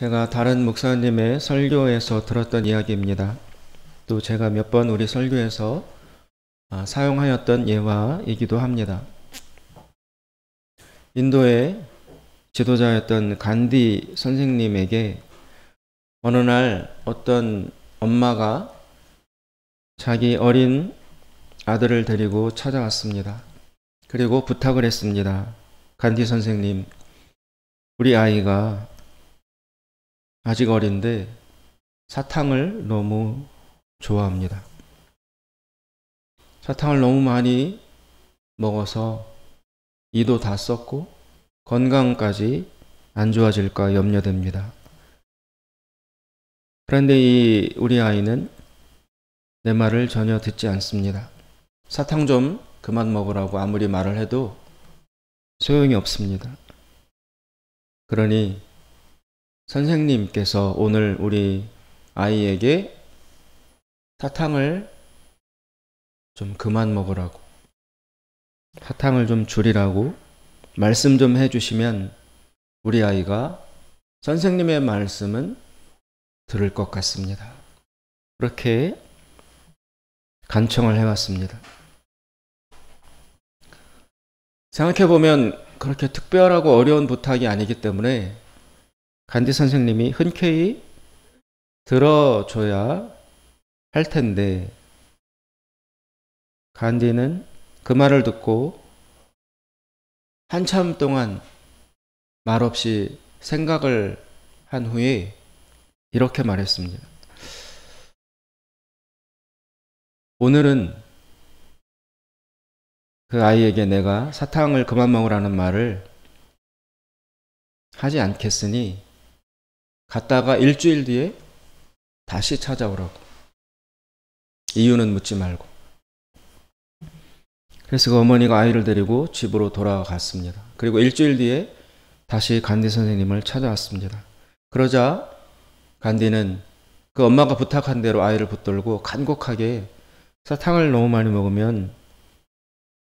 제가 다른 목사님의 설교에서 들었던 이야기입니다. 또 제가 몇 번 우리 설교에서 사용하였던 예화이기도 합니다. 인도의 지도자였던 간디 선생님에게 어느 날 어떤 엄마가 자기 어린 아들을 데리고 찾아왔습니다. 그리고 부탁을 했습니다. 간디 선생님, 우리 아이가 아직 어린데 사탕을 너무 좋아합니다. 사탕을 너무 많이 먹어서 이도 다 썩고 건강까지 안 좋아질까 염려됩니다. 그런데 우리 아이는 내 말을 전혀 듣지 않습니다. 사탕 좀 그만 먹으라고 아무리 말을 해도 소용이 없습니다. 그러니 선생님께서 오늘 우리 아이에게 사탕을 좀 그만 먹으라고, 사탕을 좀 줄이라고 말씀 좀 해주시면 우리 아이가 선생님의 말씀은 들을 것 같습니다. 그렇게 간청을 해왔습니다. 생각해보면 그렇게 특별하고 어려운 부탁이 아니기 때문에 간디 선생님이 흔쾌히 들어줘야 할 텐데, 간디는 그 말을 듣고 한참 동안 말없이 생각을 한 후에 이렇게 말했습니다. 오늘은 그 아이에게 내가 사탕을 그만 먹으라는 말을 하지 않겠으니 갔다가 일주일 뒤에 다시 찾아오라고. 이유는 묻지 말고. 그래서 그 어머니가 아이를 데리고 집으로 돌아갔습니다. 그리고 일주일 뒤에 다시 간디 선생님을 찾아왔습니다. 그러자 간디는 그 엄마가 부탁한 대로 아이를 붙들고 간곡하게 사탕을 너무 많이 먹으면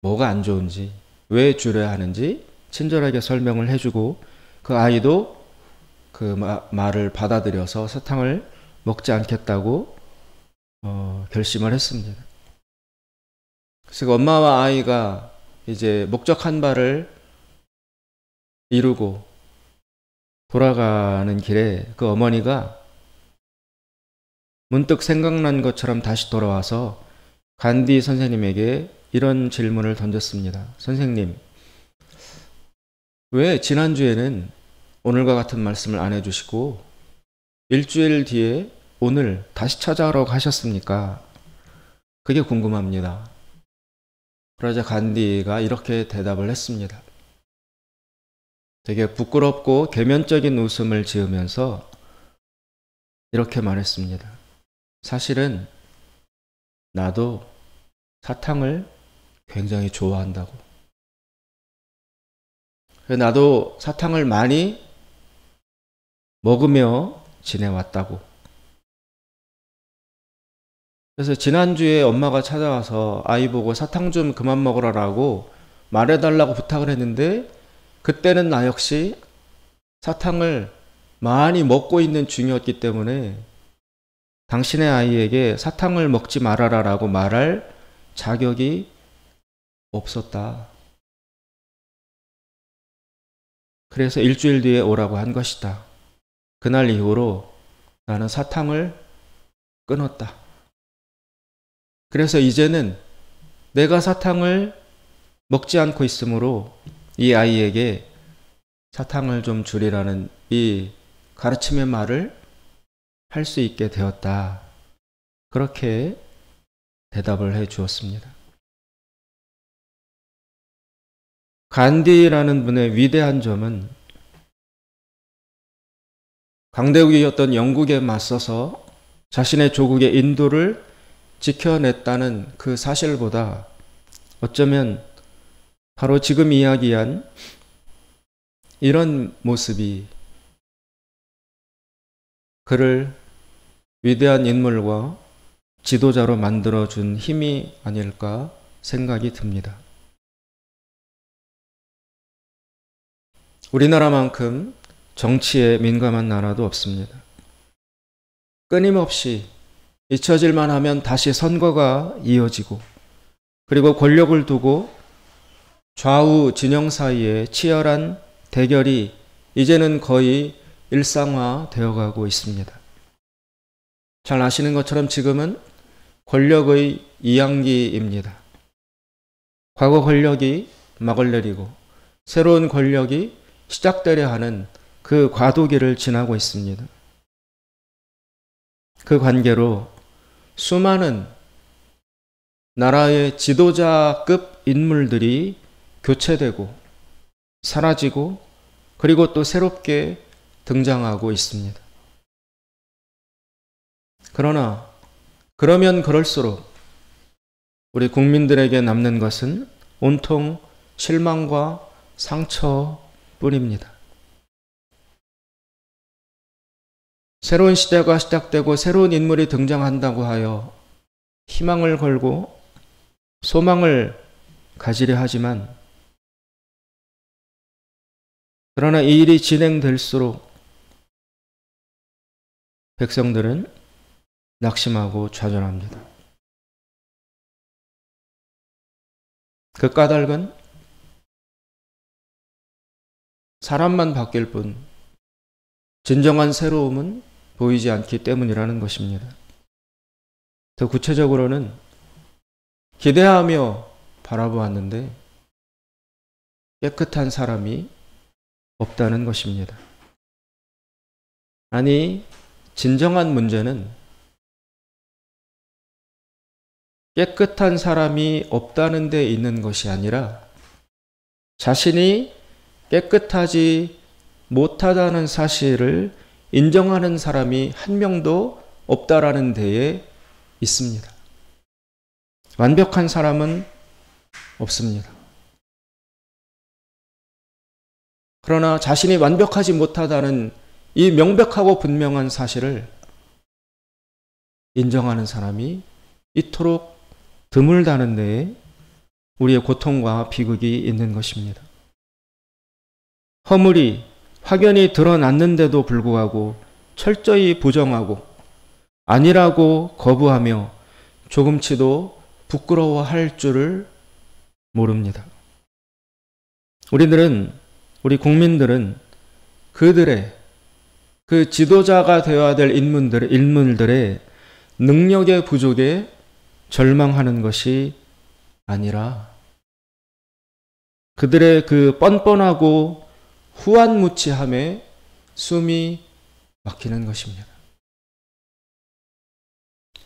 뭐가 안 좋은지, 왜 줄여야 하는지 친절하게 설명을 해주고 그 아이도 그 말을 받아들여서 사탕을 먹지 않겠다고 결심을 했습니다. 그래서 그 엄마와 아이가 이제 목적한 바를 이루고 돌아가는 길에 그 어머니가 문득 생각난 것처럼 다시 돌아와서 간디 선생님에게 이런 질문을 던졌습니다. 선생님, 왜 지난주에는 오늘과 같은 말씀을 안 해주시고 일주일 뒤에 오늘 다시 찾아오라고 하셨습니까? 그게 궁금합니다. 그러자 간디가 이렇게 대답을 했습니다. 되게 부끄럽고 계면적인 웃음을 지으면서 이렇게 말했습니다. 사실은 나도 사탕을 굉장히 좋아한다고. 나도 사탕을 많이 먹으며 지내왔다고. 그래서 지난주에 엄마가 찾아와서 아이 보고 사탕 좀 그만 먹으라고 말해달라고 부탁을 했는데 그때는 나 역시 사탕을 많이 먹고 있는 중이었기 때문에 당신의 아이에게 사탕을 먹지 말아라라고 말할 자격이 없었다. 그래서 일주일 뒤에 오라고 한 것이다. 그날 이후로 나는 사탕을 끊었다. 그래서 이제는 내가 사탕을 먹지 않고 있으므로 이 아이에게 사탕을 좀 줄이라는 이 가르침의 말을 할 수 있게 되었다. 그렇게 대답을 해 주었습니다. 간디라는 분의 위대한 점은 강대국이었던 영국에 맞서서 자신의 조국의 인도를 지켜냈다는 그 사실보다 어쩌면 바로 지금 이야기한 이런 모습이 그를 위대한 인물과 지도자로 만들어준 힘이 아닐까 생각이 듭니다. 우리나라만큼 정치에 민감한 나라도 없습니다. 끊임없이 잊혀질만 하면 다시 선거가 이어지고, 그리고 권력을 두고 좌우 진영 사이에 치열한 대결이 이제는 거의 일상화되어 가고 있습니다. 잘 아시는 것처럼 지금은 권력의 이양기입니다. 과거 권력이 막을 내리고 새로운 권력이 시작되려 하는 그 과도기를 지나고 있습니다. 그 관계로 수많은 나라의 지도자급 인물들이 교체되고 사라지고 그리고 또 새롭게 등장하고 있습니다. 그러나 그러면 그럴수록 우리 국민들에게 남는 것은 온통 실망과 상처뿐입니다. 새로운 시대가 시작되고 새로운 인물이 등장한다고 하여 희망을 걸고 소망을 가지려 하지만, 그러나 이 일이 진행될수록 백성들은 낙심하고 좌절합니다. 그 까닭은 사람만 바뀔 뿐 진정한 새로움은 보이지 않기 때문이라는 것입니다. 더 구체적으로는 기대하며 바라보았는데 깨끗한 사람이 없다는 것입니다. 아니, 진정한 문제는 깨끗한 사람이 없다는 데 있는 것이 아니라 자신이 깨끗하지 못하다는 사실을 인정하는 사람이 한 명도 없다라는 데에 있습니다. 완벽한 사람은 없습니다. 그러나 자신이 완벽하지 못하다는 이 명백하고 분명한 사실을 인정하는 사람이 이토록 드물다는 데에 우리의 고통과 비극이 있는 것입니다. 허물이 확연히 드러났는데도 불구하고 철저히 부정하고 아니라고 거부하며 조금치도 부끄러워할 줄을 모릅니다. 우리 국민들은 그들의 그 지도자가 되어야 될 인물들의 능력의 부족에 절망하는 것이 아니라 그들의 그 뻔뻔하고 후안무치함에 숨이 막히는 것입니다.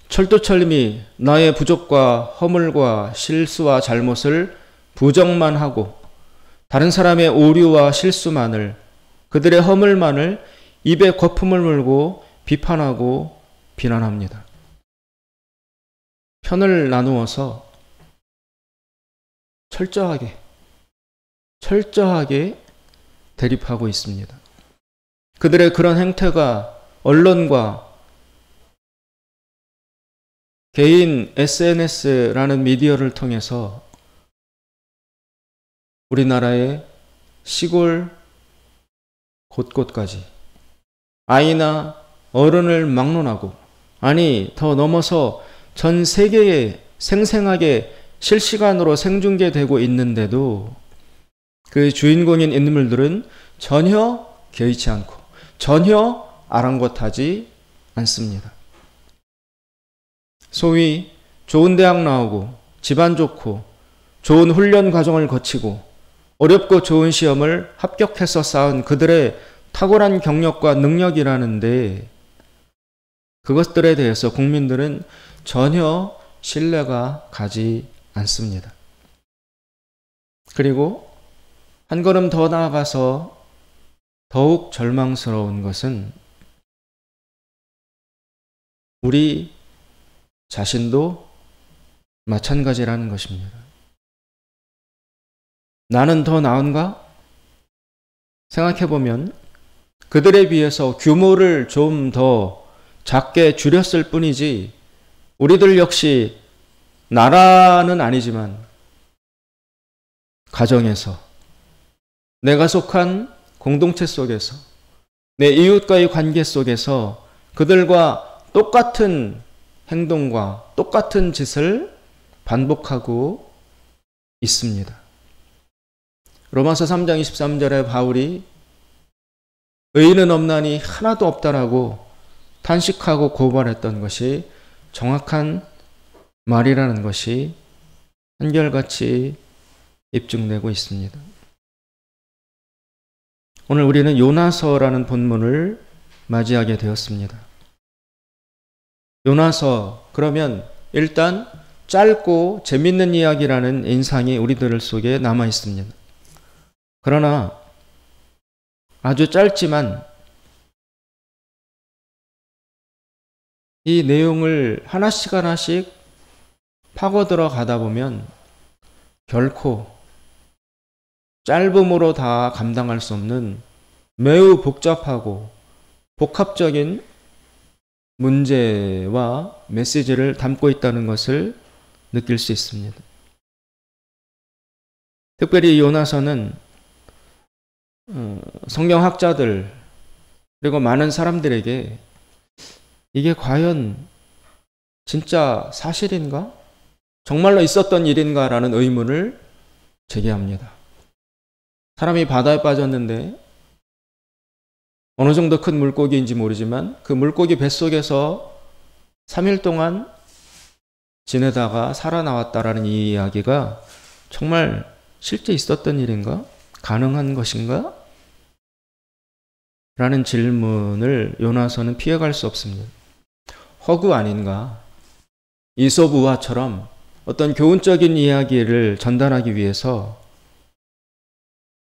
철두철미 나의 부족과 허물과 실수와 잘못을 부정만 하고 다른 사람의 오류와 실수만을, 그들의 허물만을 입에 거품을 물고 비판하고 비난합니다. 편을 나누어서 철저하게 대립하고 있습니다. 그들의 그런 행태가 언론과 개인 SNS라는 미디어를 통해서 우리나라의 시골 곳곳까지 아이나 어른을 막론하고, 아니 더 넘어서 전 세계에 생생하게 실시간으로 생중계되고 있는데도 그 주인공인 인물들은 전혀 개의치 않고 전혀 아랑곳하지 않습니다. 소위 좋은 대학 나오고 집안 좋고 좋은 훈련 과정을 거치고 어렵고 좋은 시험을 합격해서 쌓은 그들의 탁월한 경력과 능력이라는데 그것들에 대해서 국민들은 전혀 신뢰가 가지 않습니다. 그리고 한 걸음 더 나아가서 더욱 절망스러운 것은 우리 자신도 마찬가지라는 것입니다. 나는 더 나은가? 생각해보면 그들에 비해서 규모를 좀 더 작게 줄였을 뿐이지 우리들 역시 나라는 아니지만 가정에서 내가 속한 공동체 속에서 내 이웃과의 관계 속에서 그들과 똑같은 행동과 똑같은 짓을 반복하고 있습니다. 로마서 3장 23절에 바울이 의인은 없나니 하나도 없다라고 탄식하고 고발했던 것이 정확한 말이라는 것이 한결같이 입증되고 있습니다. 오늘 우리는 요나서라는 본문을 맞이하게 되었습니다. 요나서, 그러면 일단 짧고 재밌는 이야기라는 인상이 우리들 속에 남아 있습니다. 그러나 아주 짧지만 이 내용을 하나씩 하나씩 파고들어 가다 보면 결코 짧음으로 다 감당할 수 없는 매우 복잡하고 복합적인 문제와 메시지를 담고 있다는 것을 느낄 수 있습니다. 특별히 요나서는 성경학자들 그리고 많은 사람들에게 이게 과연 진짜 사실인가? 정말로 있었던 일인가? 라는 의문을 제기합니다. 사람이 바다에 빠졌는데 어느 정도 큰 물고기인지 모르지만 그 물고기 뱃속에서 3일 동안 지내다가 살아나왔다라는 이 이야기가 정말 실제 있었던 일인가? 가능한 것인가? 라는 질문을 요나서는 피해갈 수 없습니다. 허구 아닌가? 이솝 우화처럼 어떤 교훈적인 이야기를 전달하기 위해서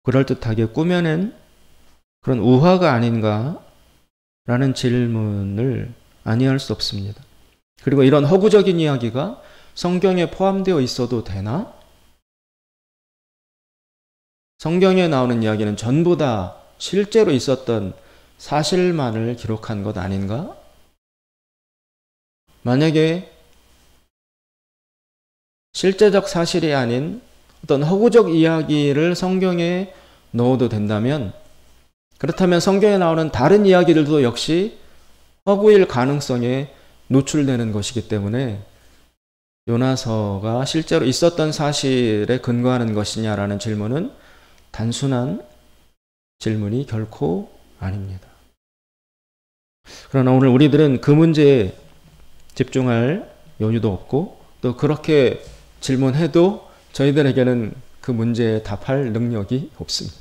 그럴듯하게 꾸며낸 그런 우화가 아닌가? 라는 질문을 아니할 수 없습니다. 그리고 이런 허구적인 이야기가 성경에 포함되어 있어도 되나? 성경에 나오는 이야기는 전부 다 실제로 있었던 사실만을 기록한 것 아닌가? 만약에 실제적 사실이 아닌 어떤 허구적 이야기를 성경에 넣어도 된다면, 그렇다면 성경에 나오는 다른 이야기들도 역시 허구일 가능성에 노출되는 것이기 때문에 요나서가 실제로 있었던 사실에 근거하는 것이냐라는 질문은 단순한 질문이 결코 아닙니다. 그러나 오늘 우리들은 그 문제에 집중할 여유도 없고 또 그렇게 질문해도 저희들에게는 그 문제에 답할 능력이 없습니다.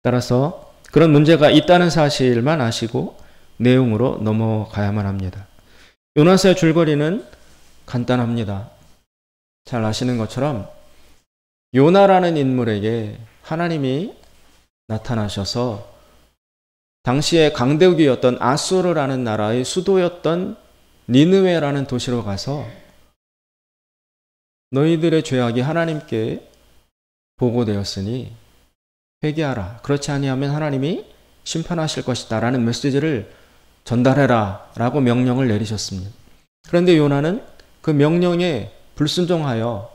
따라서 그런 문제가 있다는 사실만 아시고 내용으로 넘어가야만 합니다. 요나서의 줄거리는 간단합니다. 잘 아시는 것처럼 요나라는 인물에게 하나님이 나타나셔서 당시에 강대국이었던 아수르라는 나라의 수도였던 니느웨라는 도시로 가서 너희들의 죄악이 하나님께 보고되었으니 회개하라. 그렇지 아니하면 하나님이 심판하실 것이다 라는 메시지를 전달해라 라고 명령을 내리셨습니다. 그런데 요나는 그 명령에 불순종하여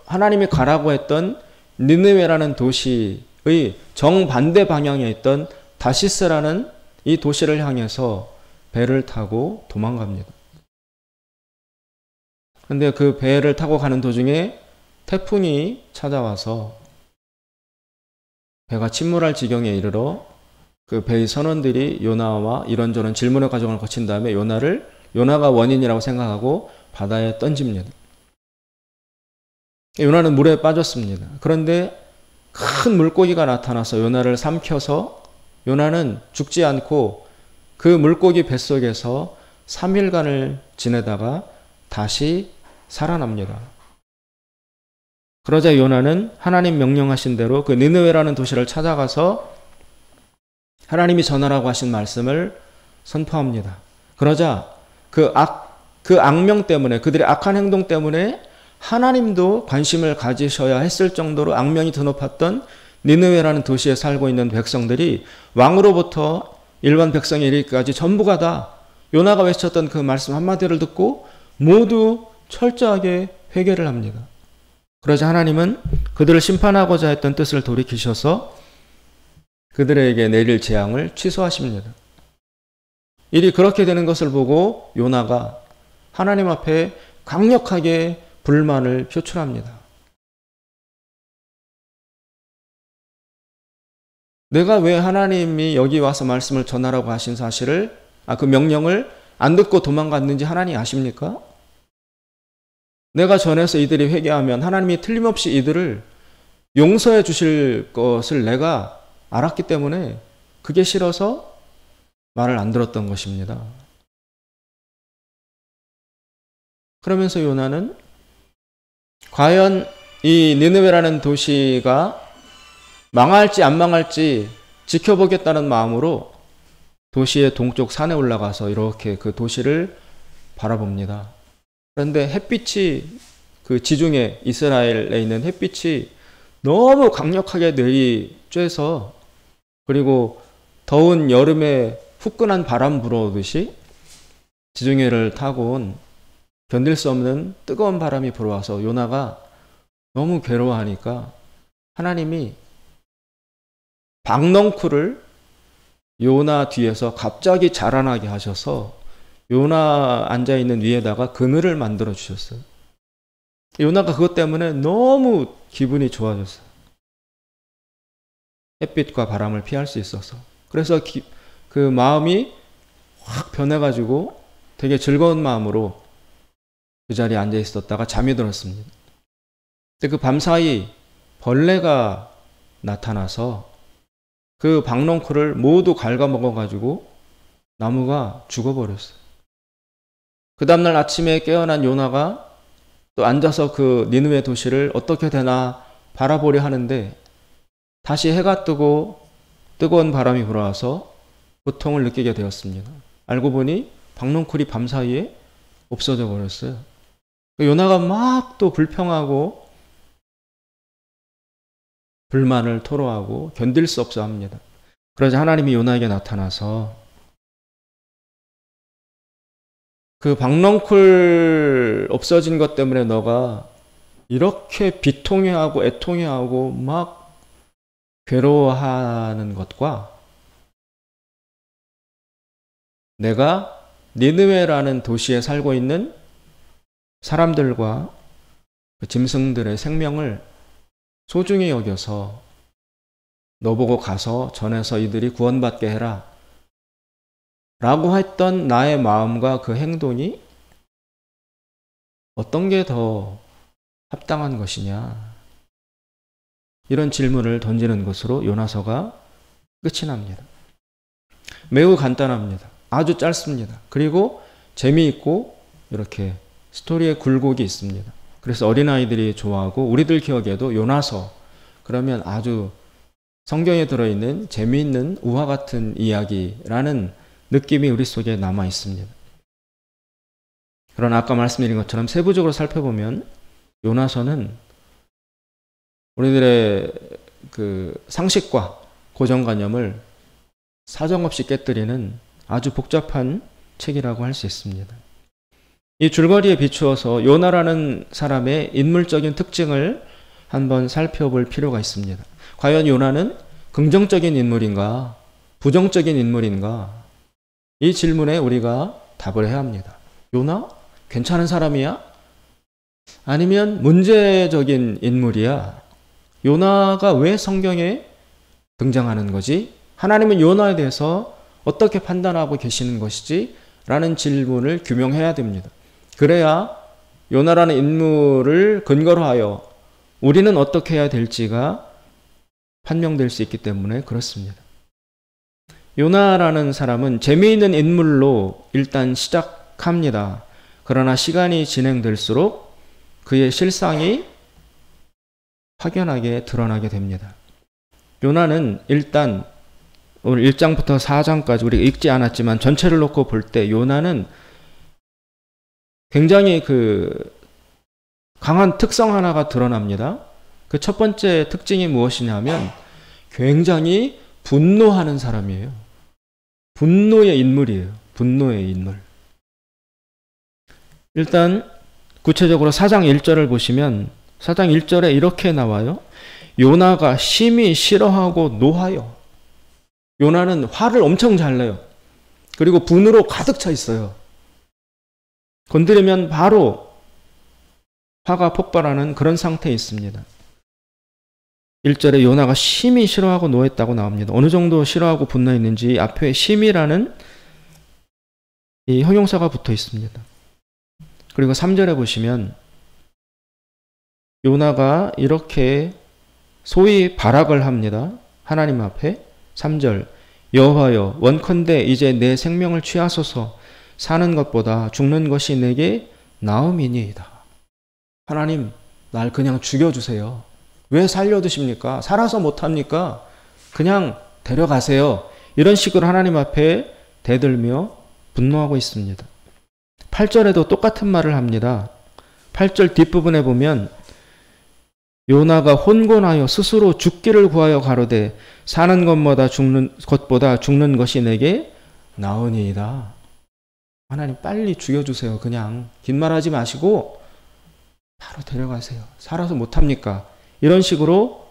하나님이 가라고 했던 니느웨라는 도시의 정반대 방향에 있던 다시스라는 이 도시를 향해서 배를 타고 도망갑니다. 그런데 그 배를 타고 가는 도중에 태풍이 찾아와서 배가 침몰할 지경에 이르러 그 배의 선원들이 요나와 이런저런 질문의 과정을 거친 다음에 요나가 원인이라고 생각하고 바다에 던집니다. 요나는 물에 빠졌습니다. 그런데 큰 물고기가 나타나서 요나를 삼켜서 요나는 죽지 않고 그 물고기 뱃속에서 3일간을 지내다가 다시 살아납니다. 그러자 요나는 하나님 명령하신 대로 그 니느웨라는 도시를 찾아가서 하나님이 전하라고 하신 말씀을 선포합니다. 그러자 그 악명 때문에, 그들의 악한 행동 때문에 하나님도 관심을 가지셔야 했을 정도로 악명이 드높았던 니느웨라는 도시에 살고 있는 백성들이 왕으로부터 일반 백성에 이르기까지 전부가 다 요나가 외쳤던 그 말씀 한마디를 듣고 모두 철저하게 회개를 합니다. 그러자 하나님은 그들을 심판하고자 했던 뜻을 돌이키셔서 그 그들에게 내릴 재앙을 취소하십니다. 일이 그렇게 되는 것을 보고 요나가 하나님 앞에 강력하게 불만을 표출합니다. 내가 왜 하나님이 여기 와서 말씀을 전하라고 하신 사실을, 그 명령을 안 듣고 도망갔는지 하나님이 아십니까? 내가 전해서 이들이 회개하면 하나님이 틀림없이 이들을 용서해 주실 것을 내가 알았기 때문에 그게 싫어서 말을 안 들었던 것입니다. 그러면서 요나는 과연 이 니느웨라는 도시가 망할지 안 망할지 지켜보겠다는 마음으로 도시의 동쪽 산에 올라가서 이렇게 그 도시를 바라봅니다. 그런데 햇빛이, 그 지중해 이스라엘에 있는 햇빛이 너무 강력하게 내리쬐서, 그리고 더운 여름에 후끈한 바람 불어오듯이 지중해를 타고 온 견딜 수 없는 뜨거운 바람이 불어와서 요나가 너무 괴로워하니까 하나님이 박넝쿨을 요나 뒤에서 갑자기 자라나게 하셔서 요나 앉아있는 위에다가 그늘을 만들어 주셨어요. 요나가 그것 때문에 너무 기분이 좋아졌어요. 햇빛과 바람을 피할 수 있어서. 그래서 그 마음이 확 변해가지고 되게 즐거운 마음으로 그 자리에 앉아 있었다가 잠이 들었습니다. 근데 그 밤사이 벌레가 나타나서 그 박넝쿨을 모두 갉아먹어가지고 나무가 죽어버렸어요. 그 다음날 아침에 깨어난 요나가 또 앉아서 그 니느웨 도시를 어떻게 되나 바라보려 하는데 다시 해가 뜨고 뜨거운 바람이 불어와서 고통을 느끼게 되었습니다. 알고 보니 박넝쿨이 밤사이에 없어져 버렸어요. 요나가 막 또 불평하고 불만을 토로하고 견딜 수 없어 합니다. 그러자 하나님이 요나에게 나타나서 그 박넝쿨 없어진 것 때문에 너가 이렇게 비통해하고 애통해하고 막 괴로워하는 것과 내가 니느웨라는 도시에 살고 있는 사람들과 그 짐승들의 생명을 소중히 여겨서 너보고 가서 전해서 이들이 구원받게 해라 라고 했던 나의 마음과 그 행동이 어떤 게 더 합당한 것이냐, 이런 질문을 던지는 것으로 요나서가 끝이 납니다. 매우 간단합니다. 아주 짧습니다. 그리고 재미있고 이렇게 스토리의 굴곡이 있습니다. 그래서 어린아이들이 좋아하고 우리들 기억에도 요나서 그러면 아주 성경에 들어있는 재미있는 우화 같은 이야기라는 느낌이 우리 속에 남아 있습니다. 그러나 아까 말씀드린 것처럼 세부적으로 살펴보면 요나서는 우리들의 그 상식과 고정관념을 사정없이 깨뜨리는 아주 복잡한 책이라고 할 수 있습니다. 이 줄거리에 비추어서 요나라는 사람의 인물적인 특징을 한번 살펴볼 필요가 있습니다. 과연 요나는 긍정적인 인물인가, 부정적인 인물인가? 이 질문에 우리가 답을 해야 합니다. 요나? 괜찮은 사람이야? 아니면 문제적인 인물이야? 요나가 왜 성경에 등장하는 거지? 하나님은 요나에 대해서 어떻게 판단하고 계시는 것이지? 라는 질문을 규명해야 됩니다. 그래야 요나라는 인물을 근거로 하여 우리는 어떻게 해야 될지가 판명될 수 있기 때문에 그렇습니다. 요나라는 사람은 재미있는 인물로 일단 시작합니다. 그러나 시간이 진행될수록 그의 실상이 확연하게 드러나게 됩니다. 요나는 일단 오늘 1장부터 4장까지 우리가 읽지 않았지만 전체를 놓고 볼 때 요나는 굉장히 그 강한 특성 하나가 드러납니다. 그 첫 번째 특징이 무엇이냐면 굉장히 분노하는 사람이에요. 분노의 인물이에요. 분노의 인물. 일단 구체적으로 4장 1절을 보시면 4장 1절에 이렇게 나와요. 요나가 심히 싫어하고 노하여. 요나는 화를 엄청 잘 내요. 그리고 분으로 가득 차 있어요. 건드리면 바로 화가 폭발하는 그런 상태에 있습니다. 1절에 요나가 심히 싫어하고 노했다고 나옵니다. 어느 정도 싫어하고 분노했는지 앞에 심이라는 이 형용사가 붙어 있습니다. 그리고 3절에 보시면 요나가 이렇게 소위 발악을 합니다. 하나님 앞에 3절 여호와여 원컨대 이제 내 생명을 취하소서 사는 것보다 죽는 것이 내게 나음이니이다. 하나님 날 그냥 죽여주세요. 왜 살려두십니까? 살아서 못합니까? 그냥 데려가세요. 이런 식으로 하나님 앞에 대들며 분노하고 있습니다. 8절에도 똑같은 말을 합니다. 8절 뒷부분에 보면 요나가 혼곤하여 스스로 죽기를 구하여 가로되 사는 것보다 죽는 것이 내게 나으니이다. 하나님 빨리 죽여주세요. 그냥 긴 말하지 마시고 바로 데려가세요. 살아서 못합니까? 이런 식으로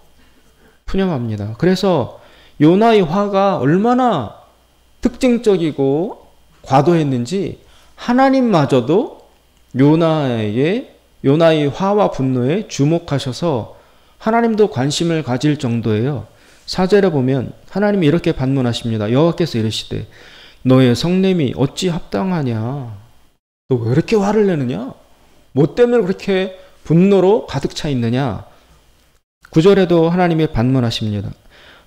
푸념합니다. 그래서 요나의 화가 얼마나 특징적이고 과도했는지 하나님마저도 요나의 화와 분노에 주목하셔서 하나님도 관심을 가질 정도예요. 4절에 보면 하나님이 이렇게 반문하십니다. 여호와께서 이르시되 너의 성냄이 어찌 합당하냐? 너 왜 이렇게 화를 내느냐? 뭐 때문에 그렇게 분노로 가득 차 있느냐? 9절에도 하나님이 반문하십니다.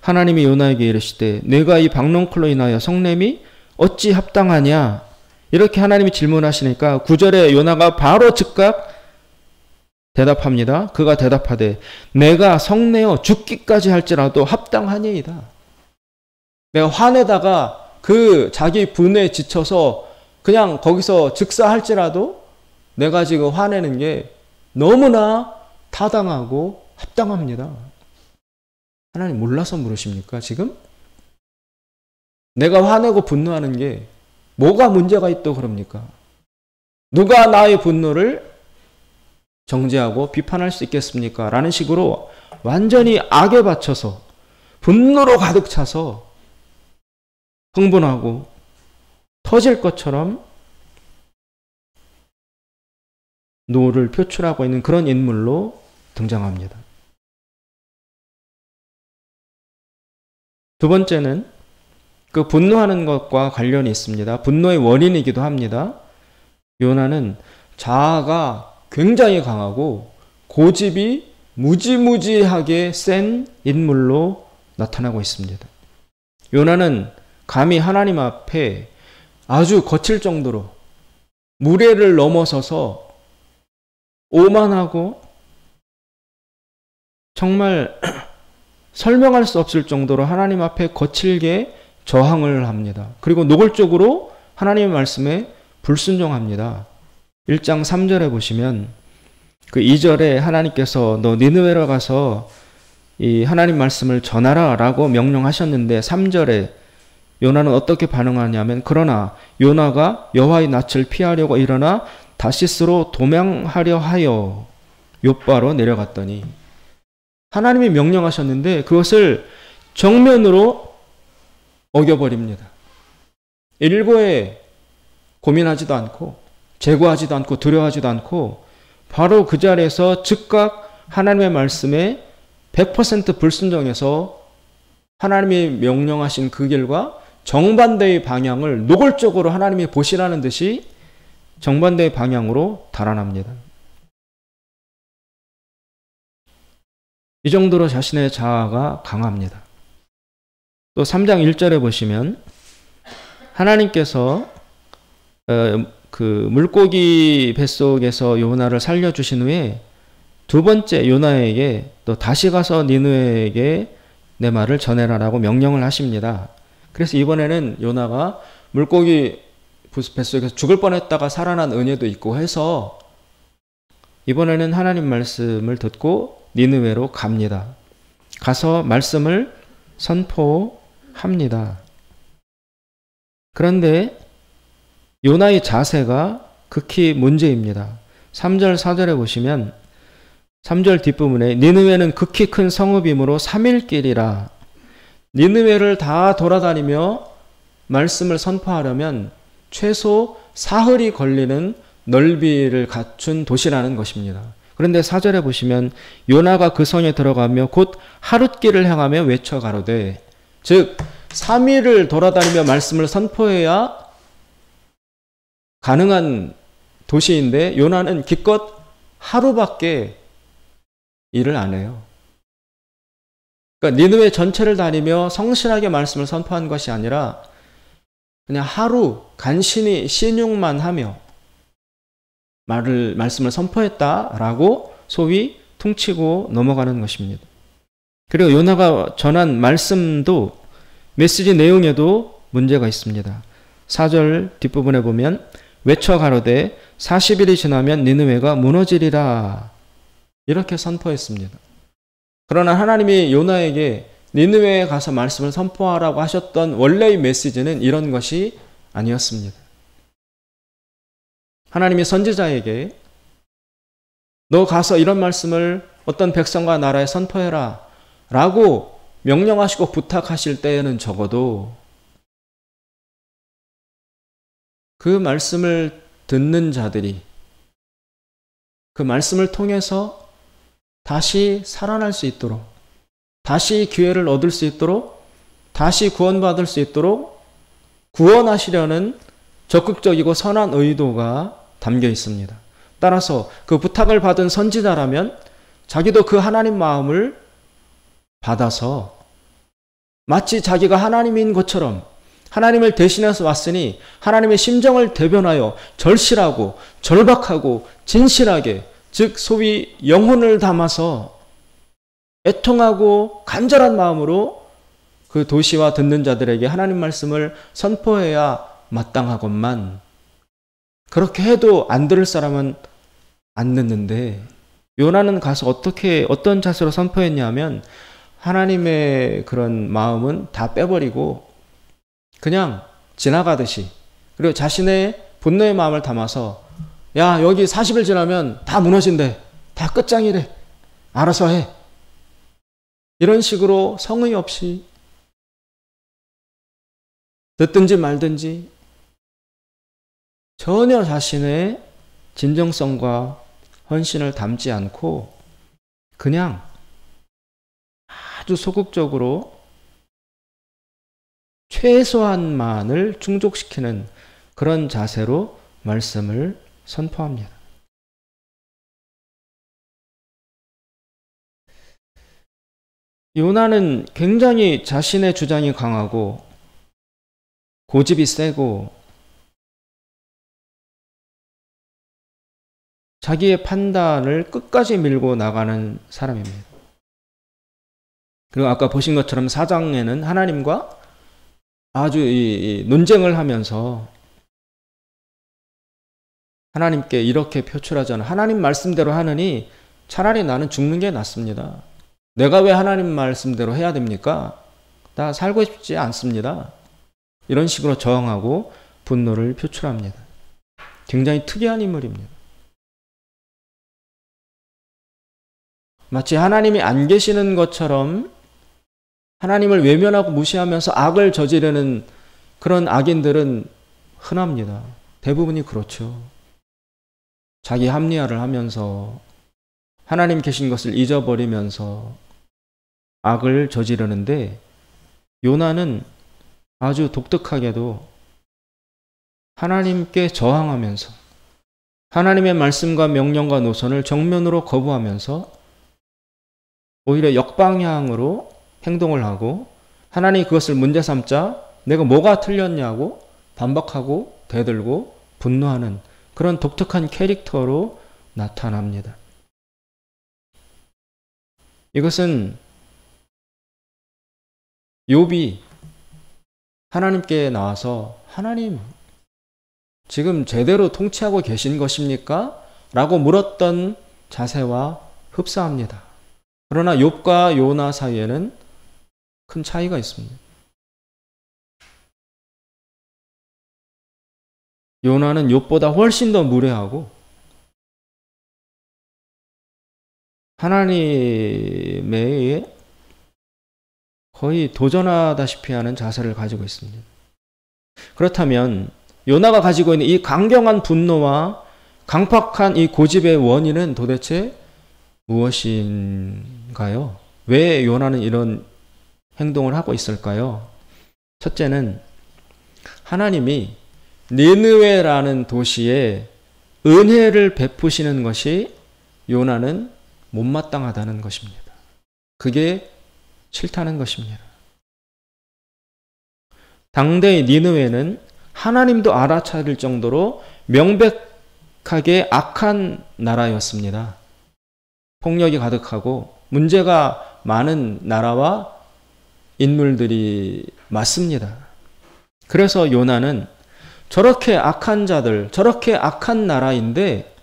하나님이 요나에게 이르시되 내가 이 박농쿨로 인하여 성냄이 어찌 합당하냐? 이렇게 하나님이 질문하시니까 9절에 요나가 바로 즉각 대답합니다. 그가 대답하되 내가 성내어 죽기까지 할지라도 합당하니이다. 내가 화내다가 그 자기 분에 지쳐서 그냥 거기서 즉사할지라도 내가 지금 화내는 게 너무나 타당하고 합당합니다. 하나님 몰라서 물으십니까 지금? 내가 화내고 분노하는 게 뭐가 문제가 있다고 그럽니까? 누가 나의 분노를 정죄하고 비판할 수 있겠습니까? 라는 식으로 완전히 악에 받쳐서 분노로 가득 차서 흥분하고 터질 것처럼 노를 표출하고 있는 그런 인물로 등장합니다. 두 번째는 그 분노하는 것과 관련이 있습니다. 분노의 원인이기도 합니다. 요나는 자아가 굉장히 강하고 고집이 무지무지하게 센 인물로 나타나고 있습니다. 요나는 감히 하나님 앞에 아주 거칠 정도로 무례를 넘어서서 오만하고 정말 설명할 수 없을 정도로 하나님 앞에 거칠게 저항을 합니다. 그리고 노골적으로 하나님의 말씀에 불순종합니다. 1장 3절에 보시면 그 2절에 하나님께서 너 니느웨로 가서 이 하나님 말씀을 전하라 라고 명령하셨는데 3절에 요나는 어떻게 반응하냐면 그러나 요나가 여호와의 낯을 피하려고 일어나 다시스로 도망하려 하여 욥바로 내려갔더니 하나님이 명령하셨는데 그것을 정면으로 어겨버립니다. 일고에 고민하지도 않고 제거하지도 않고 두려워하지도 않고 바로 그 자리에서 즉각 하나님의 말씀에 100% 불순종해서 하나님이 명령하신 그 길과 정반대의 방향을 노골적으로 하나님이 보시라는 듯이 정반대의 방향으로 달아납니다. 이 정도로 자신의 자아가 강합니다. 또 3장 1절에 보시면 하나님께서 그 물고기 뱃속에서 요나를 살려주신 후에 두 번째 요나에게 또 다시 가서 니느웨에게 내 말을 전해라라고 명령을 하십니다. 그래서 이번에는 요나가 물고기 뱃속에서 죽을 뻔했다가 살아난 은혜도 있고 해서 이번에는 하나님 말씀을 듣고 니느웨로 갑니다. 가서 말씀을 선포합니다. 그런데 요나의 자세가 극히 문제입니다. 3절 4절에 보시면 3절 뒷부분에 니느웨는 극히 큰 성읍이므로 3일 길이라 니느웨를 다 돌아다니며 말씀을 선포하려면 최소 사흘이 걸리는 넓이를 갖춘 도시라는 것입니다. 그런데 4절에 보시면 요나가 그 성에 들어가며 곧 하룻길을 향하며 외쳐 가로되, 즉 3일을 돌아다니며 말씀을 선포해야 가능한 도시인데 요나는 기껏 하루밖에 일을 안 해요. 그러니까 니느웨 전체를 다니며 성실하게 말씀을 선포한 것이 아니라 그냥 하루 간신히 신용만 하며 말씀을 선포했다라고 소위 퉁치고 넘어가는 것입니다. 그리고 요나가 전한 말씀도 메시지 내용에도 문제가 있습니다. 4절 뒷부분에 보면 외쳐 가로되 40일이 지나면 니느웨가 무너지리라 이렇게 선포했습니다. 그러나 하나님이 요나에게 니느웨에 가서 말씀을 선포하라고 하셨던 원래의 메시지는 이런 것이 아니었습니다. 하나님이 선지자에게 너 가서 이런 말씀을 어떤 백성과 나라에 선포해라 라고 명령하시고 부탁하실 때에는 적어도 그 말씀을 듣는 자들이 그 말씀을 통해서 다시 살아날 수 있도록, 다시 기회를 얻을 수 있도록, 다시 구원받을 수 있도록 구원하시려는 적극적이고 선한 의도가 담겨 있습니다. 따라서 그 부탁을 받은 선지자라면 자기도 그 하나님 마음을 받아서 마치 자기가 하나님인 것처럼 하나님을 대신해서 왔으니 하나님의 심정을 대변하여 절실하고 절박하고 진실하게, 즉 소위 영혼을 담아서 애통하고 간절한 마음으로 그 도시와 듣는 자들에게 하나님 말씀을 선포해야 마땅하건만 그렇게 해도 안 들을 사람은 안 듣는데 요나는 가서 어떤 자세로 선포했냐면 하나님의 그런 마음은 다 빼버리고 그냥 지나가듯이, 그리고 자신의 분노의 마음을 담아서 야 여기 40일 지나면 다 무너진대, 다 끝장이래, 알아서 해, 이런 식으로 성의 없이 듣든지 말든지 전혀 자신의 진정성과 헌신을 담지 않고 그냥 아주 소극적으로 최소한만을 충족시키는 그런 자세로 말씀을 선포합니다. 요나는 굉장히 자신의 주장이 강하고 고집이 세고 자기의 판단을 끝까지 밀고 나가는 사람입니다. 그리고 아까 보신 것처럼 4장에는 하나님과 아주 논쟁을 하면서 하나님께 이렇게 표출하잖아. 하나님 말씀대로 하느니 차라리 나는 죽는 게 낫습니다. 내가 왜 하나님 말씀대로 해야 됩니까? 나 살고 싶지 않습니다. 이런 식으로 저항하고 분노를 표출합니다. 굉장히 특이한 인물입니다. 마치 하나님이 안 계시는 것처럼 하나님을 외면하고 무시하면서 악을 저지르는 그런 악인들은 흔합니다. 대부분이 그렇죠. 자기 합리화를 하면서 하나님 계신 것을 잊어버리면서 악을 저지르는데 요나는 아주 독특하게도 하나님께 저항하면서 하나님의 말씀과 명령과 노선을 정면으로 거부하면서 오히려 역방향으로 행동을 하고 하나님이 그것을 문제 삼자 내가 뭐가 틀렸냐고 반박하고 대들고 분노하는 그런 독특한 캐릭터로 나타납니다. 이것은 욥이 하나님께 나와서 하나님 지금 제대로 통치하고 계신 것입니까? 라고 물었던 자세와 흡사합니다. 그러나 욥과 요나 사이에는 큰 차이가 있습니다. 요나는 욥보다 훨씬 더 무례하고 하나님의 거의 도전하다시피 하는 자세를 가지고 있습니다. 그렇다면 요나가 가지고 있는 이 강경한 분노와 강팍한 이 고집의 원인은 도대체 무엇인가요? 왜 요나는 이런 행동을 하고 있을까요? 첫째는 하나님이 니느웨라는 도시에 은혜를 베푸시는 것이 요나는 못마땅하다는 것입니다. 그게 싫다는 것입니다. 당대의 니느웨는 하나님도 알아차릴 정도로 명백하게 악한 나라였습니다. 폭력이 가득하고 문제가 많은 나라와 인물들이 많습니다. 그래서 요나는 저렇게 악한 자들, 저렇게 악한 나라인데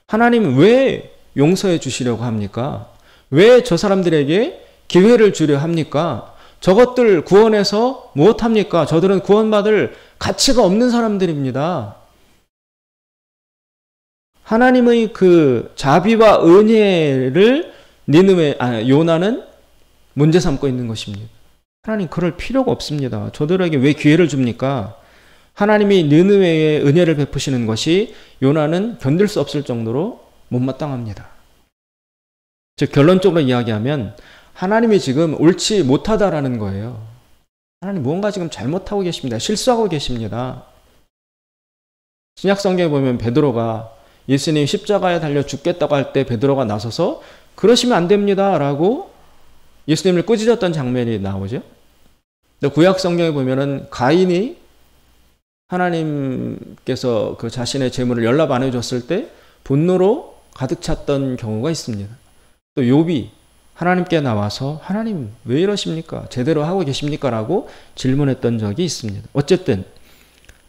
하나님 왜 용서해 주시려고 합니까? 왜 저 사람들에게 기회를 주려 합니까? 저것들 구원해서 무엇합니까? 저들은 구원받을 가치가 없는 사람들입니다. 하나님의 그 자비와 은혜를 요나는 문제 삼고 있는 것입니다. 하나님 그럴 필요가 없습니다. 저들에게 왜 기회를 줍니까? 하나님이 니느웨에 은혜를 베푸시는 것이 요나는 견딜 수 없을 정도로 못마땅합니다. 즉 결론적으로 이야기하면 하나님이 지금 옳지 못하다라는 거예요. 하나님 무언가 지금 잘못하고 계십니다. 실수하고 계십니다. 신약성경에 보면 베드로가 예수님 십자가에 달려 죽겠다고 할 때 베드로가 나서서 그러시면 안 됩니다 라고 예수님을 꾸짖었던 장면이 나오죠. 구약성경에 보면은 가인이 하나님께서 그 자신의 재물을 연락 안 해줬을 때 분노로 가득 찼던 경우가 있습니다. 또 욥이 하나님께 나와서 하나님 왜 이러십니까? 제대로 하고 계십니까? 라고 질문했던 적이 있습니다. 어쨌든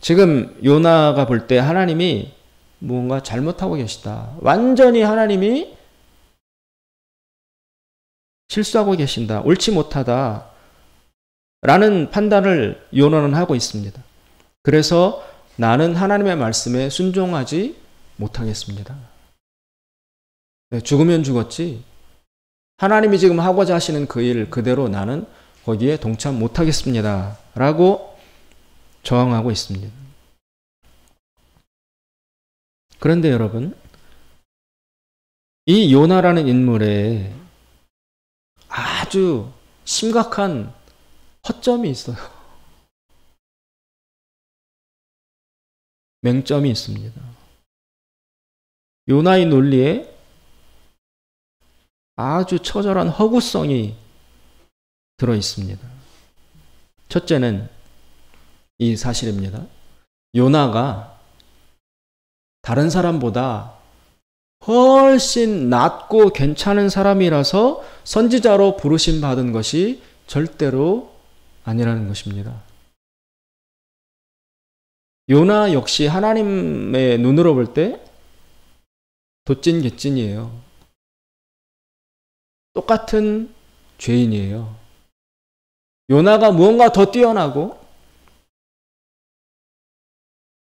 지금 요나가 볼 때 하나님이 무언가 잘못하고 계시다. 완전히 하나님이 실수하고 계신다. 옳지 못하다. 라는 판단을 요나는 하고 있습니다. 그래서 나는 하나님의 말씀에 순종하지 못하겠습니다. 죽으면 죽었지. 하나님이 지금 하고자 하시는 그 일 그대로 나는 거기에 동참 못하겠습니다. 라고 저항하고 있습니다. 그런데 여러분, 이 요나라는 인물에 아주 심각한 허점이 있어요. 맹점이 있습니다. 요나의 논리에 아주 처절한 허구성이 들어 있습니다. 첫째는 이 사실입니다. 요나가 다른 사람보다 훨씬 낫고 괜찮은 사람이라서 선지자로 부르심 받은 것이 절대로 아니라는 것입니다. 요나 역시 하나님의 눈으로 볼 때 도찐개찐이에요. 똑같은 죄인이에요. 요나가 무언가 더 뛰어나고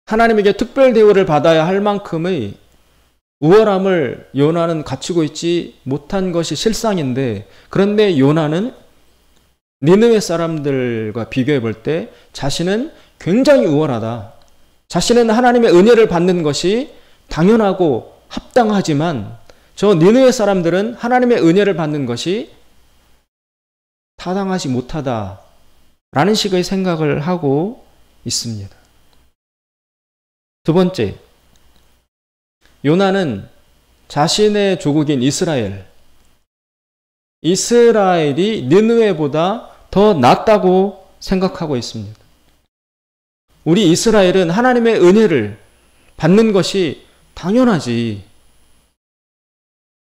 하나님에게 특별 대우를 받아야 할 만큼의 우월함을 요나는 갖추고 있지 못한 것이 실상인데, 그런데 요나는 니느웨 사람들과 비교해 볼 때 자신은 굉장히 우월하다. 자신은 하나님의 은혜를 받는 것이 당연하고 합당하지만 저 니느웨 사람들은 하나님의 은혜를 받는 것이 타당하지 못하다라는 식의 생각을 하고 있습니다. 두 번째, 요나는 자신의 조국인 이스라엘이 니느웨보다 더 낫다고 생각하고 있습니다. 우리 이스라엘은 하나님의 은혜를 받는 것이 당연하지.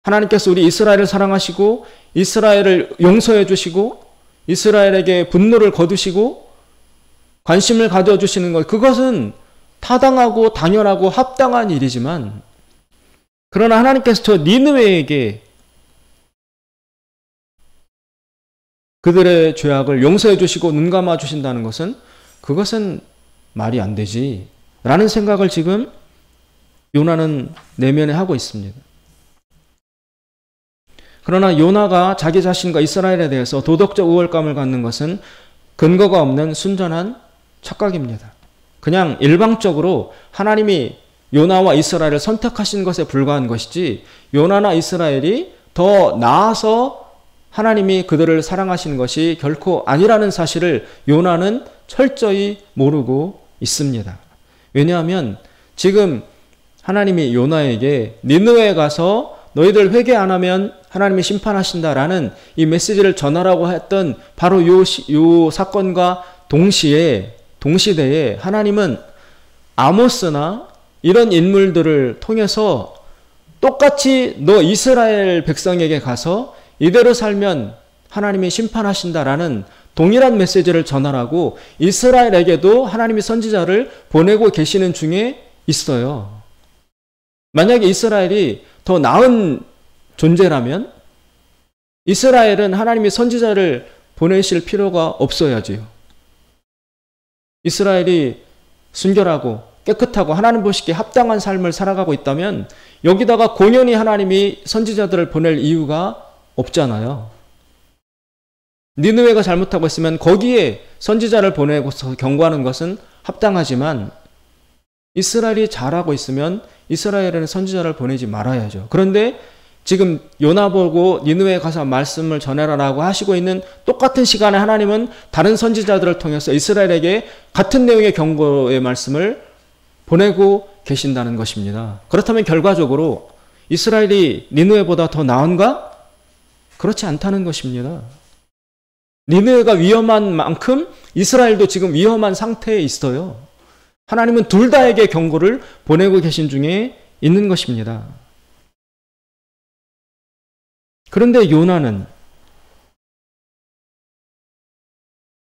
하나님께서 우리 이스라엘을 사랑하시고 이스라엘을 용서해 주시고 이스라엘에게 분노를 거두시고 관심을 가져주시는 것, 그것은 타당하고 당연하고 합당한 일이지만, 그러나 하나님께서 저 니느웨에게 그들의 죄악을 용서해 주시고 눈 감아 주신다는 것은 그것은 말이 안 되지 라는 생각을 지금 요나는 내면에 하고 있습니다. 그러나 요나가 자기 자신과 이스라엘에 대해서 도덕적 우월감을 갖는 것은 근거가 없는 순전한 착각입니다. 그냥 일방적으로 하나님이 요나와 이스라엘을 선택하신 것에 불과한 것이지, 요나나 이스라엘이 더 나아서 하나님이 그들을 사랑하시는 것이 결코 아니라는 사실을 요나는 철저히 모르고 있습니다. 왜냐하면 지금 하나님이 요나에게 니느웨에 가서 너희들 회개 안 하면 하나님이 심판하신다라는 이 메시지를 전하라고 했던 바로 요 사건과 동시대에 하나님은 아모스나 이런 인물들을 통해서 똑같이 너 이스라엘 백성에게 가서 이대로 살면 하나님이 심판하신다라는 동일한 메시지를 전하라고 이스라엘에게도 하나님이 선지자를 보내고 계시는 중에 있어요. 만약에 이스라엘이 더 나은 존재라면 이스라엘은 하나님이 선지자를 보내실 필요가 없어야지요. 이스라엘이 순결하고 깨끗하고 하나님 보시기에 합당한 삶을 살아가고 있다면 여기다가 공연히 하나님이 선지자들을 보낼 이유가 없잖아요. 니느웨가 잘못하고 있으면 거기에 선지자를 보내고서 경고하는 것은 합당하지만 이스라엘이 잘하고 있으면 이스라엘에는 선지자를 보내지 말아야죠. 그런데 지금 요나 보고 니느웨에 가서 말씀을 전해라라고 하시고 있는 똑같은 시간에 하나님은 다른 선지자들을 통해서 이스라엘에게 같은 내용의 경고의 말씀을 보내고 계신다는 것입니다. 그렇다면 결과적으로 이스라엘이 니느웨보다 더 나은가? 그렇지 않다는 것입니다. 니느웨가 위험한 만큼 이스라엘도 지금 위험한 상태에 있어요. 하나님은 둘 다에게 경고를 보내고 계신 중에 있는 것입니다. 그런데 요나는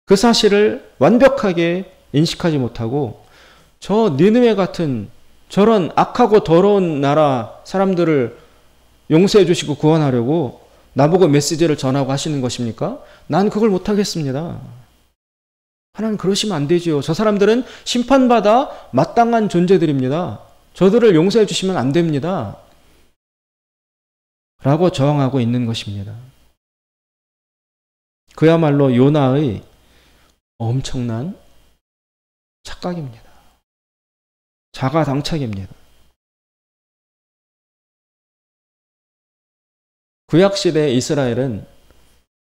그 사실을 완벽하게 인식하지 못하고 저 니느웨 같은 저런 악하고 더러운 나라 사람들을 용서해 주시고 구원하려고 나보고 메시지를 전하고 하시는 것입니까? 난 그걸 못하겠습니다. 하나님 그러시면 안 되지요. 저 사람들은 심판받아 마땅한 존재들입니다. 저들을 용서해 주시면 안 됩니다. 라고 저항하고 있는 것입니다. 그야말로 요나의 엄청난 착각입니다. 자가당착입니다. 구약시대 이스라엘은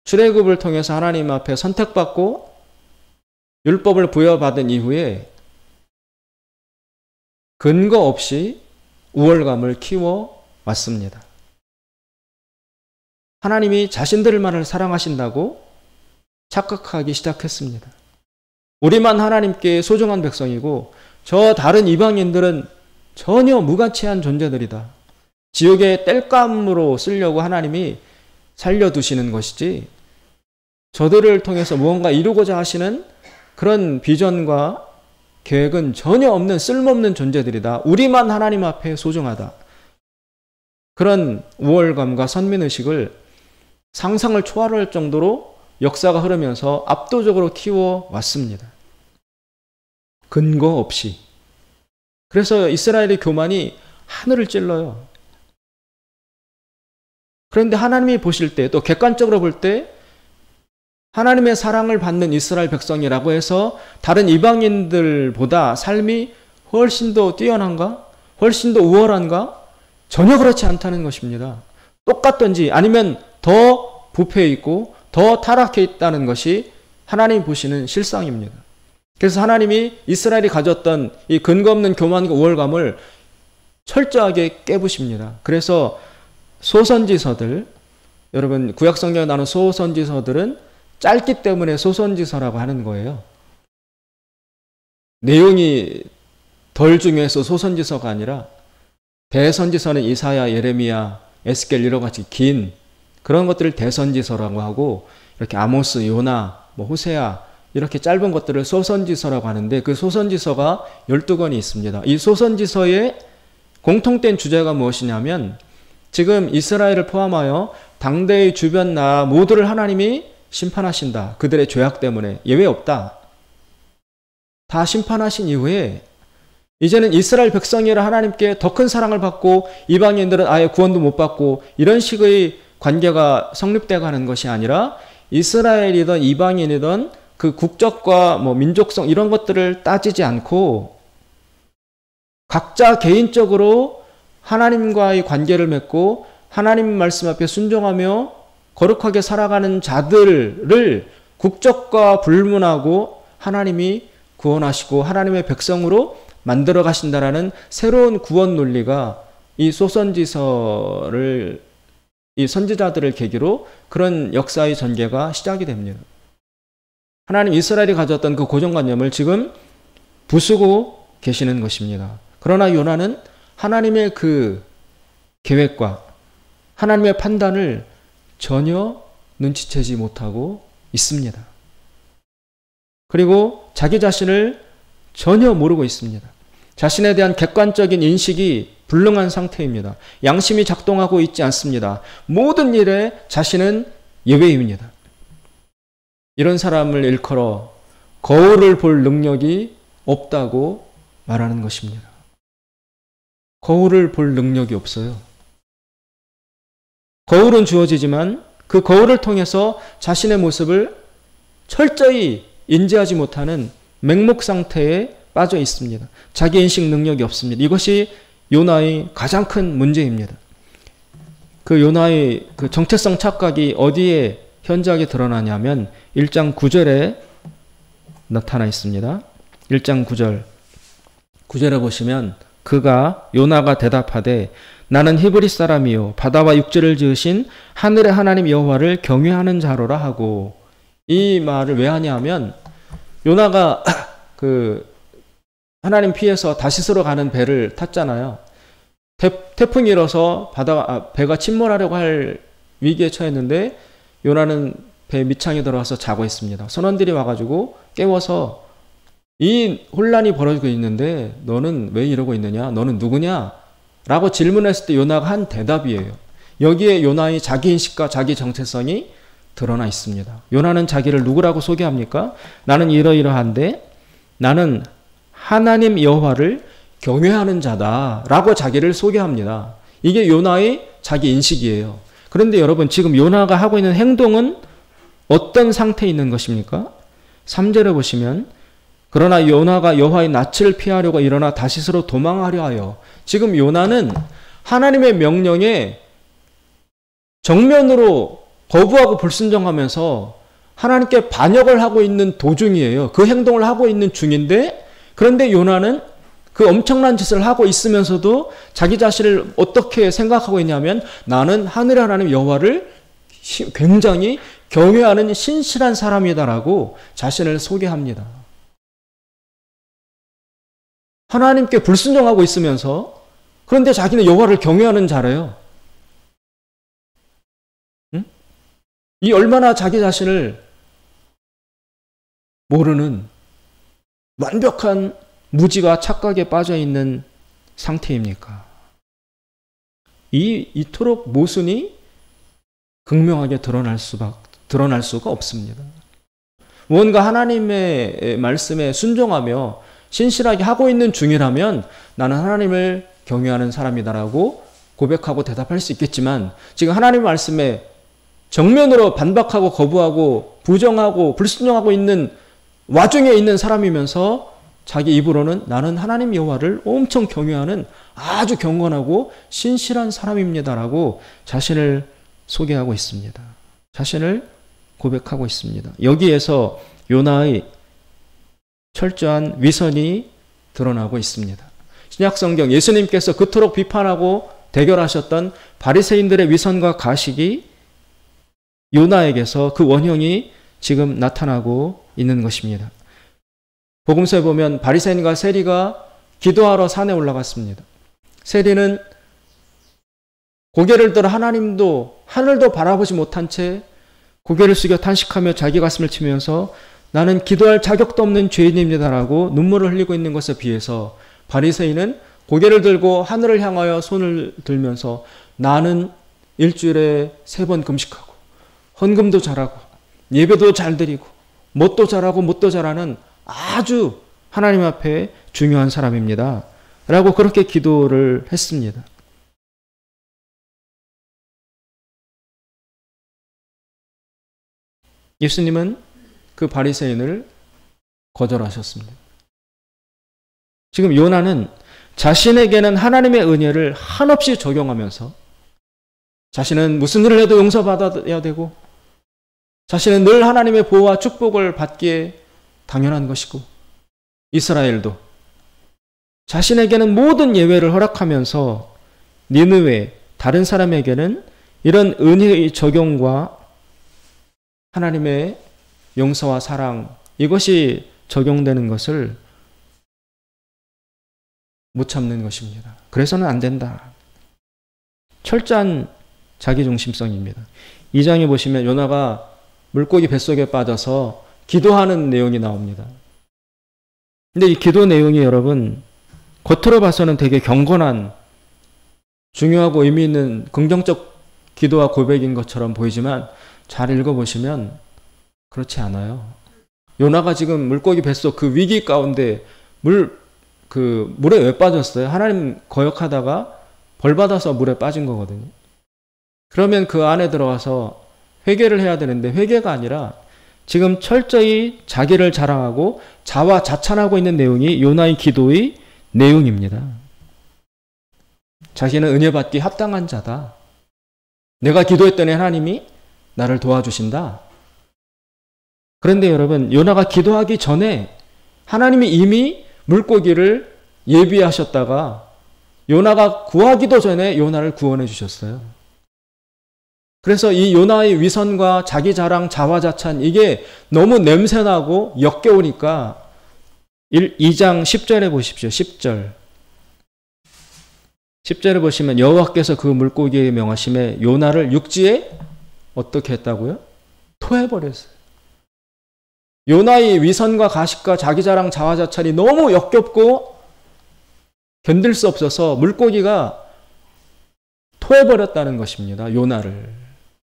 출애굽을 통해서 하나님 앞에 선택받고 율법을 부여받은 이후에 근거 없이 우월감을 키워왔습니다. 하나님이 자신들만을 사랑하신다고 착각하기 시작했습니다. 우리만 하나님께 소중한 백성이고 저 다른 이방인들은 전혀 무가치한 존재들이다. 지옥의 땔감으로 쓰려고 하나님이 살려두시는 것이지 저들을 통해서 무언가 이루고자 하시는 그런 비전과 계획은 전혀 없는 쓸모없는 존재들이다. 우리만 하나님 앞에 소중하다. 그런 우월감과 선민의식을 상상을 초월할 정도로 역사가 흐르면서 압도적으로 키워왔습니다. 근거 없이. 그래서 이스라엘의 교만이 하늘을 찔러요. 그런데 하나님이 보실 때, 또 객관적으로 볼 때 하나님의 사랑을 받는 이스라엘 백성이라고 해서 다른 이방인들보다 삶이 훨씬 더 뛰어난가? 훨씬 더 우월한가? 전혀 그렇지 않다는 것입니다. 똑같든지 아니면 더 부패해 있고 더 타락해 있다는 것이 하나님이 보시는 실상입니다. 그래서 하나님이 이스라엘이 가졌던 이 근거 없는 교만과 우월감을 철저하게 깨부십니다. 그래서 소선지서들, 여러분 구약성경에 나오는 소선지서들은 짧기 때문에 소선지서라고 하는 거예요. 내용이 덜 중요해서 소선지서가 아니라 대선지서는 이사야, 예레미야, 에스겔 이런 같이 긴 그런 것들을 대선지서라고 하고 이렇게 아모스, 요나, 호세아 이렇게 짧은 것들을 소선지서라고 하는데 그 소선지서가 12권이 있습니다. 이 소선지서의 공통된 주제가 무엇이냐면 지금 이스라엘을 포함하여 당대의 주변 나라 모두를 하나님이 심판하신다. 그들의 죄악 때문에 예외 없다. 다 심판하신 이후에 이제는 이스라엘 백성이라 하나님께 더 큰 사랑을 받고 이방인들은 아예 구원도 못 받고 이런 식의 관계가 성립돼 가는 것이 아니라 이스라엘이든 이방인이든 그 국적과 뭐 민족성 이런 것들을 따지지 않고 각자 개인적으로 하나님과의 관계를 맺고 하나님 말씀 앞에 순종하며 거룩하게 살아가는 자들을 국적과 불문하고 하나님이 구원하시고 하나님의 백성으로 만들어 가신다라는 새로운 구원 논리가 이 소선지서를 이 선지자들을 계기로 그런 역사의 전개가 시작이 됩니다. 하나님 이스라엘이 가졌던 그 고정관념을 지금 부수고 계시는 것입니다. 그러나 요나는 하나님의 그 계획과 하나님의 판단을 전혀 눈치채지 못하고 있습니다. 그리고 자기 자신을 전혀 모르고 있습니다. 자신에 대한 객관적인 인식이 불능한 상태입니다. 양심이 작동하고 있지 않습니다. 모든 일에 자신은 예외입니다. 이런 사람을 일컬어 거울을 볼 능력이 없다고 말하는 것입니다. 거울을 볼 능력이 없어요. 거울은 주어지지만 그 거울을 통해서 자신의 모습을 철저히 인지하지 못하는 맹목 상태에 빠져 있습니다. 자기인식 능력이 없습니다. 이것이 요나의 가장 큰 문제입니다. 그 요나의 그 정체성 착각이 어디에 현저하게 드러나냐면 1장 9절에 나타나 있습니다. 1장 9절. 9절에 보시면 그가 요나가 대답하되 나는 히브리 사람이요 바다와 육지를 지으신 하늘의 하나님 여호와를 경외하는 자로라 하고, 이 말을 왜 하냐면 요나가 그 하나님 피해서 다시스로 가는 배를 탔잖아요. 태풍이 일어서 배가 침몰하려고 할 위기에 처했는데 요나는 배 밑창에 들어가서 자고 있습니다. 선원들이 와가지고 깨워서 이 혼란이 벌어지고 있는데 너는 왜 이러고 있느냐? 너는 누구냐? 라고 질문했을 때 요나가 한 대답이에요. 여기에 요나의 자기인식과 자기 정체성이 드러나 있습니다. 요나는 자기를 누구라고 소개합니까? 나는 이러이러한데 나는 하나님 여호와를 경외하는 자다 라고 자기를 소개합니다. 이게 요나의 자기 인식이에요. 그런데 여러분, 지금 요나가 하고 있는 행동은 어떤 상태에 있는 것입니까? 3절에 보시면 그러나 요나가 여호와의 낯을 피하려고 일어나 다시스로 도망하려 하여, 지금 요나는 하나님의 명령에 정면으로 거부하고 불순종하면서 하나님께 반역을 하고 있는 도중이에요. 그 행동을 하고 있는 중인데, 그런데 요나는 그 엄청난 짓을 하고 있으면서도 자기 자신을 어떻게 생각하고 있냐면 나는 하늘의 하나님 여호와를 굉장히 경외하는 신실한 사람이다라고 자신을 소개합니다. 하나님께 불순종하고 있으면서, 그런데 자기는 여호와를 경외하는 자래요. 응? 이 얼마나 자기 자신을 모르는 완벽한 무지와 착각에 빠져 있는 상태입니까? 이토록 모순이 극명하게 드러날 수가 없습니다. 무언가 하나님의 말씀에 순종하며 신실하게 하고 있는 중이라면 나는 하나님을 경외하는 사람이다라고 고백하고 대답할 수 있겠지만, 지금 하나님의 말씀에 정면으로 반박하고 거부하고 부정하고 불순종하고 있는 와중에 있는 사람이면서 자기 입으로는 나는 하나님 여호와를 엄청 경외하는 아주 경건하고 신실한 사람입니다라고 자신을 소개하고 있습니다. 자신을 고백하고 있습니다. 여기에서 요나의 철저한 위선이 드러나고 있습니다. 신약성경 예수님께서 그토록 비판하고 대결하셨던 바리새인들의 위선과 가식이 요나에게서 그 원형이 지금 나타나고 있는 것입니다. 복음서에 보면 바리새인과 세리가 기도하러 산에 올라갔습니다. 세리는 고개를 들어 하나님도 하늘도 바라보지 못한 채 고개를 숙여 탄식하며 자기 가슴을 치면서 나는 기도할 자격도 없는 죄인입니다라고 눈물을 흘리고 있는 것에 비해서 바리새인은 고개를 들고 하늘을 향하여 손을 들면서 나는 일주일에 3번 금식하고 헌금도 잘하고 예배도 잘 드리고 뭣도 잘하고 뭣도 잘하는 아주 하나님 앞에 중요한 사람입니다 라고 그렇게 기도를 했습니다. 예수님은 그 바리새인을 거절하셨습니다. 지금 요나는 자신에게는 하나님의 은혜를 한없이 적용하면서 자신은 무슨 일을 해도 용서받아야 되고 자신은 늘 하나님의 보호와 축복을 받기에 당연한 것이고 이스라엘도 자신에게는 모든 예외를 허락하면서 니느웨 다른 사람에게는 이런 은혜의 적용과 하나님의 용서와 사랑 이것이 적용되는 것을 못 참는 것입니다. 그래서는 안 된다. 철저한 자기중심성입니다. 2장에 보시면 요나가 물고기 뱃속에 빠져서 기도하는 내용이 나옵니다. 근데 이 기도 내용이 여러분 겉으로 봐서는 되게 경건한 중요하고 의미 있는 긍정적 기도와 고백인 것처럼 보이지만 잘 읽어보시면 그렇지 않아요. 요나가 지금 물고기 뱃속 그 위기 가운데 물에 왜 빠졌어요? 하나님 거역하다가 벌 받아서 물에 빠진 거거든요. 그러면 그 안에 들어가서 회개를 해야 되는데 회개가 아니라 지금 철저히 자기를 자랑하고 자화자찬하고 있는 내용이 요나의 기도의 내용입니다. 자기는 은혜 받기 합당한 자다. 내가 기도했더니 하나님이 나를 도와주신다. 그런데 여러분, 요나가 기도하기 전에 하나님이 이미 물고기를 예비하셨다가 요나가 구하기도 전에 요나를 구원해 주셨어요. 그래서 이 요나의 위선과 자기 자랑, 자화자찬 이게 너무 냄새나고 역겨우니까 2장 10절에 보십시오. 10절. 10절에 보시면 여호와께서 그 물고기의 명하심에 요나를 육지에 어떻게 했다고요? 토해버렸어요. 요나의 위선과 가식과 자기 자랑, 자화자찬이 너무 역겹고 견딜 수 없어서 물고기가 토해버렸다는 것입니다. 요나를.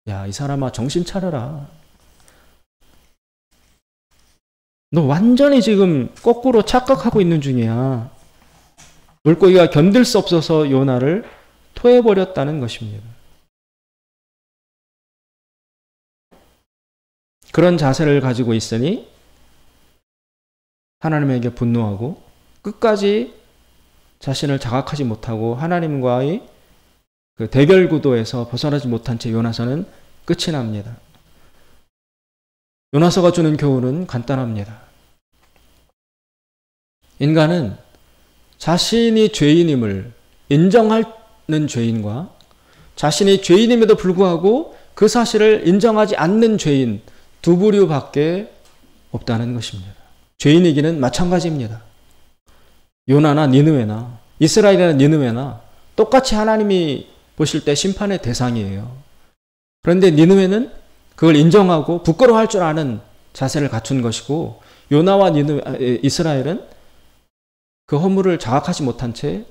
야, 이 사람아 정신 차려라. 너 완전히 지금 거꾸로 착각하고 있는 중이야. 물고기가 견딜 수 없어서 요나를 토해버렸다는 것입니다. 그런 자세를 가지고 있으니 하나님에게 분노하고 끝까지 자신을 자각하지 못하고 하나님과의 그 대결 구도에서 벗어나지 못한 채 요나서는 끝이 납니다. 요나서가 주는 교훈은 간단합니다. 인간은 자신이 죄인임을 인정하는 죄인과 자신이 죄인임에도 불구하고 그 사실을 인정하지 않는 죄인 두 부류밖에 없다는 것입니다. 죄인이기는 마찬가지입니다. 요나나 니느웨나 이스라엘이나 니느웨나 똑같이 하나님이 보실 때 심판의 대상이에요. 그런데 니느웨는 그걸 인정하고 부끄러워할 줄 아는 자세를 갖춘 것이고 요나와 이스라엘은 그 허물을 자각하지 못한 채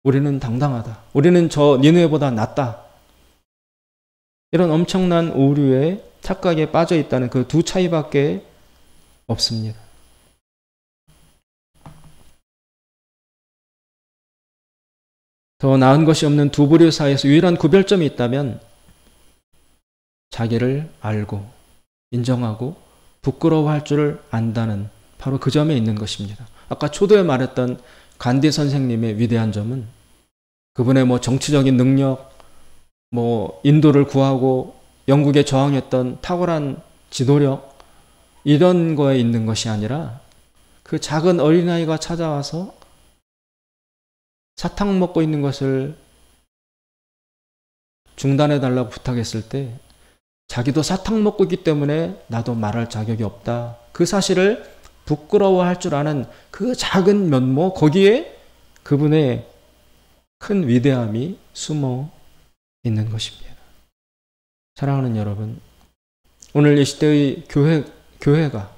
우리는 당당하다. 우리는 저 니느웨보다 낫다. 이런 엄청난 오류의 착각에 빠져 있다는 그 두 차이밖에 없습니다. 더 나은 것이 없는 두 부류 사이에서 유일한 구별점이 있다면 자기를 알고 인정하고 부끄러워할 줄을 안다는 바로 그 점에 있는 것입니다. 아까 초도에 말했던 간디 선생님의 위대한 점은 그분의 정치적인 능력, 인도를 구하고 영국에 저항했던 탁월한 지도력 이런 거에 있는 것이 아니라 그 작은 어린아이가 찾아와서 사탕 먹고 있는 것을 중단해달라고 부탁했을 때 자기도 사탕 먹고 있기 때문에 나도 말할 자격이 없다. 그 사실을 부끄러워할 줄 아는 그 작은 면모 거기에 그분의 큰 위대함이 숨어 있는 것입니다. 사랑하는 여러분, 오늘 이 시대의 교회가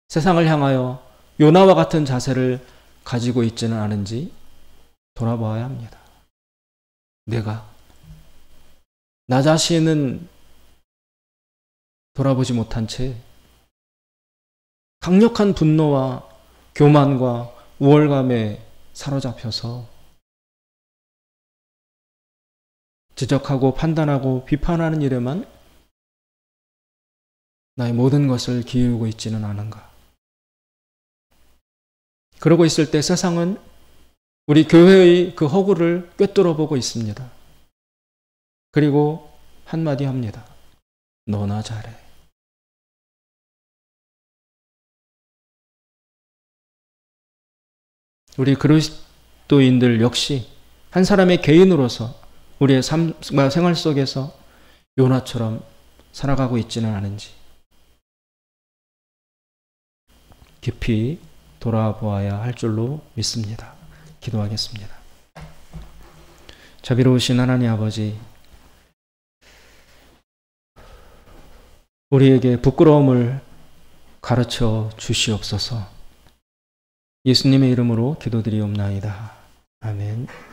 세상을 향하여 요나와 같은 자세를 가지고 있지는 않은지 돌아보아야 합니다. 나 자신은 돌아보지 못한 채 강력한 분노와 교만과 우월감에 사로잡혀서 지적하고 판단하고 비판하는 일에만 나의 모든 것을 기울이고 있지는 않은가? 그러고 있을 때 세상은 우리 교회의 그 허구를 꿰뚫어 보고 있습니다. 그리고 한마디 합니다. 너나 잘해. 우리 그리스도인들 역시 한 사람의 개인으로서 우리의 삶과 생활 속에서 요나처럼 살아가고 있지는 않은지 깊이 돌아보아야 할 줄로 믿습니다. 기도하겠습니다. 자비로우신 하나님 아버지, 우리에게 부끄러움을 가르쳐 주시옵소서. 예수님의 이름으로 기도드리옵나이다. 아멘.